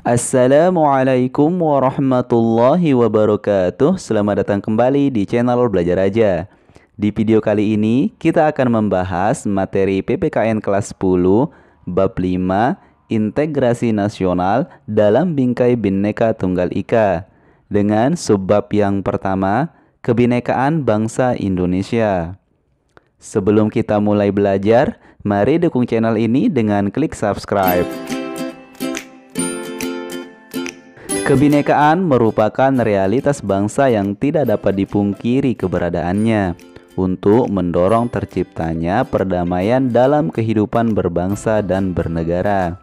Assalamualaikum warahmatullahi wabarakatuh. Selamat datang kembali di channel Belajar Aja. Di video kali ini kita akan membahas materi PPKN kelas 10 bab 5 Integrasi Nasional dalam Bingkai Bhinneka Tunggal Ika dengan subbab yang pertama, Kebinekaan Bangsa Indonesia. Sebelum kita mulai belajar, mari dukung channel ini dengan klik subscribe. Kebinekaan merupakan realitas bangsa yang tidak dapat dipungkiri keberadaannya untuk mendorong terciptanya perdamaian dalam kehidupan berbangsa dan bernegara.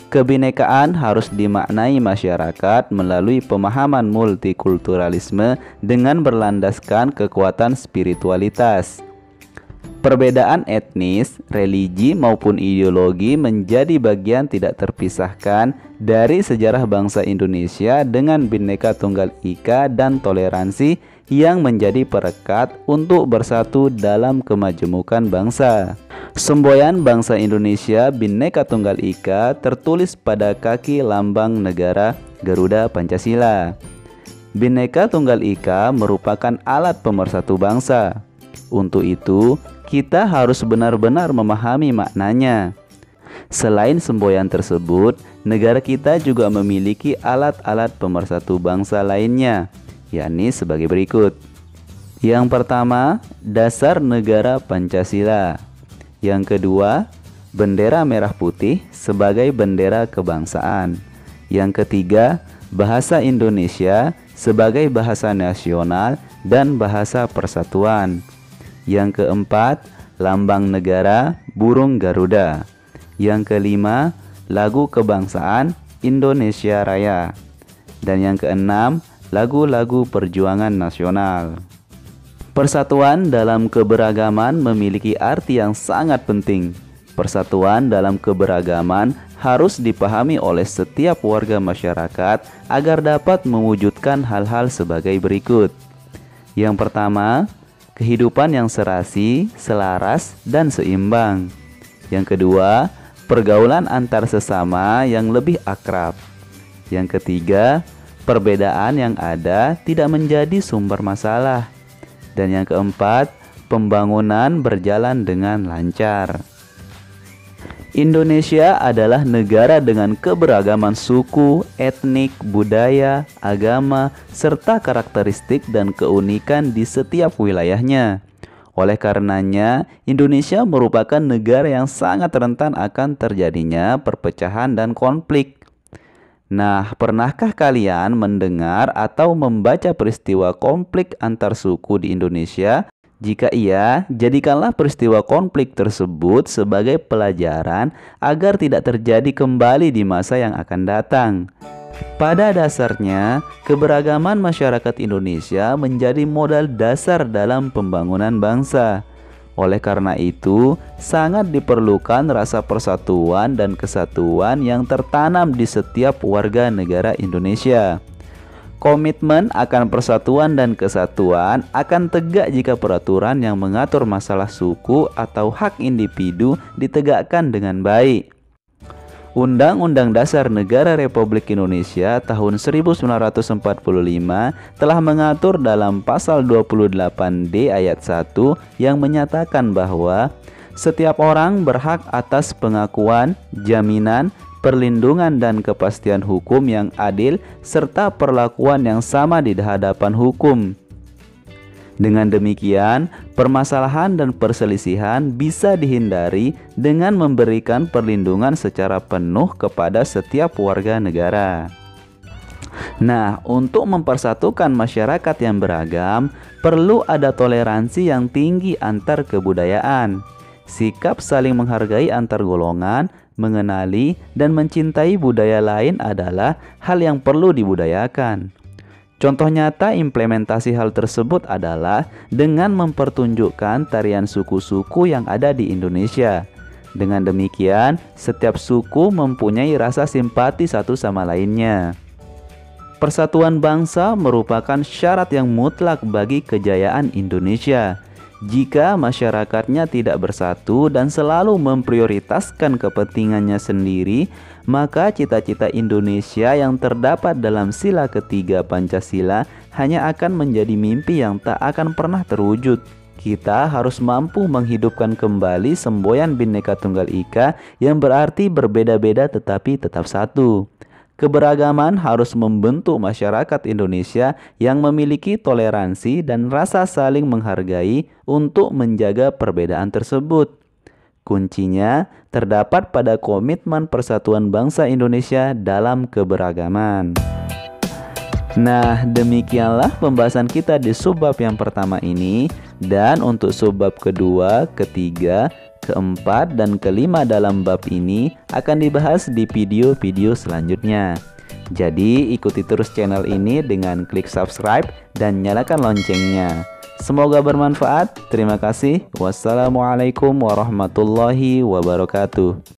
Kebinekaan harus dimaknai masyarakat melalui pemahaman multikulturalisme dengan berlandaskan kekuatan spiritualitas. Perbedaan etnis, religi maupun ideologi menjadi bagian tidak terpisahkan dari sejarah bangsa Indonesia dengan Bhinneka Tunggal Ika dan toleransi yang menjadi perekat untuk bersatu dalam kemajemukan bangsa. Semboyan bangsa Indonesia Bhinneka Tunggal Ika tertulis pada kaki lambang negara Garuda Pancasila. Bhinneka Tunggal Ika merupakan alat pemersatu bangsa. Untuk itu, kita harus benar-benar memahami maknanya. Selain semboyan tersebut, negara kita juga memiliki alat-alat pemersatu bangsa lainnya, yakni sebagai berikut. Yang pertama, dasar negara Pancasila. Yang kedua, bendera merah putih sebagai bendera kebangsaan. Yang ketiga, bahasa Indonesia sebagai bahasa nasional dan bahasa persatuan. Yang keempat, lambang negara burung Garuda. Yang kelima, lagu kebangsaan Indonesia Raya. Dan yang keenam, lagu-lagu perjuangan nasional. Persatuan dalam keberagaman memiliki arti yang sangat penting. Persatuan dalam keberagaman harus dipahami oleh setiap warga masyarakat agar dapat mewujudkan hal-hal sebagai berikut. Yang pertama, kehidupan yang serasi, selaras, dan seimbang. Yang kedua, pergaulan antar sesama yang lebih akrab. Yang ketiga, perbedaan yang ada tidak menjadi sumber masalah. Dan yang keempat, pembangunan berjalan dengan lancar. Indonesia adalah negara dengan keberagaman suku, etnik, budaya, agama, serta karakteristik dan keunikan di setiap wilayahnya. Oleh karenanya, Indonesia merupakan negara yang sangat rentan akan terjadinya perpecahan dan konflik. Nah, pernahkah kalian mendengar atau membaca peristiwa konflik antar suku di Indonesia? Jika iya, jadikanlah peristiwa konflik tersebut sebagai pelajaran agar tidak terjadi kembali di masa yang akan datang. Pada dasarnya, keberagaman masyarakat Indonesia menjadi modal dasar dalam pembangunan bangsa. Oleh karena itu, sangat diperlukan rasa persatuan dan kesatuan yang tertanam di setiap warga negara Indonesia. Komitmen akan persatuan dan kesatuan akan tegak jika peraturan yang mengatur masalah suku atau hak individu ditegakkan dengan baik. Undang-Undang Dasar Negara Republik Indonesia tahun 1945 telah mengatur dalam pasal 28D ayat 1 yang menyatakan bahwa setiap orang berhak atas pengakuan, jaminan, perlindungan dan kepastian hukum yang adil serta perlakuan yang sama di hadapan hukum. Dengan demikian, permasalahan dan perselisihan bisa dihindari dengan memberikan perlindungan secara penuh kepada setiap warga negara. Nah, untuk mempersatukan masyarakat yang beragam, perlu ada toleransi yang tinggi antar kebudayaan. Sikap saling menghargai antar golongan, mengenali dan mencintai budaya lain adalah hal yang perlu dibudayakan. Contoh nyata implementasi hal tersebut adalah dengan mempertunjukkan tarian suku-suku yang ada di Indonesia. Dengan demikian, setiap suku mempunyai rasa simpati satu sama lainnya. Persatuan bangsa merupakan syarat yang mutlak bagi kejayaan Indonesia. Jika masyarakatnya tidak bersatu dan selalu memprioritaskan kepentingannya sendiri, maka cita-cita Indonesia yang terdapat dalam sila ketiga Pancasila hanya akan menjadi mimpi yang tak akan pernah terwujud. Kita harus mampu menghidupkan kembali semboyan Bhinneka Tunggal Ika yang berarti berbeda-beda tetapi tetap satu. Keberagaman harus membentuk masyarakat Indonesia yang memiliki toleransi dan rasa saling menghargai untuk menjaga perbedaan tersebut. Kuncinya terdapat pada komitmen persatuan bangsa Indonesia dalam keberagaman. Nah, demikianlah pembahasan kita di subbab yang pertama ini. Dan untuk subbab kedua, ketiga, keempat, dan kelima dalam bab ini akan dibahas di video-video selanjutnya. Jadi ikuti terus channel ini dengan klik subscribe dan nyalakan loncengnya. Semoga bermanfaat. Terima kasih. Wassalamualaikum warahmatullahi wabarakatuh.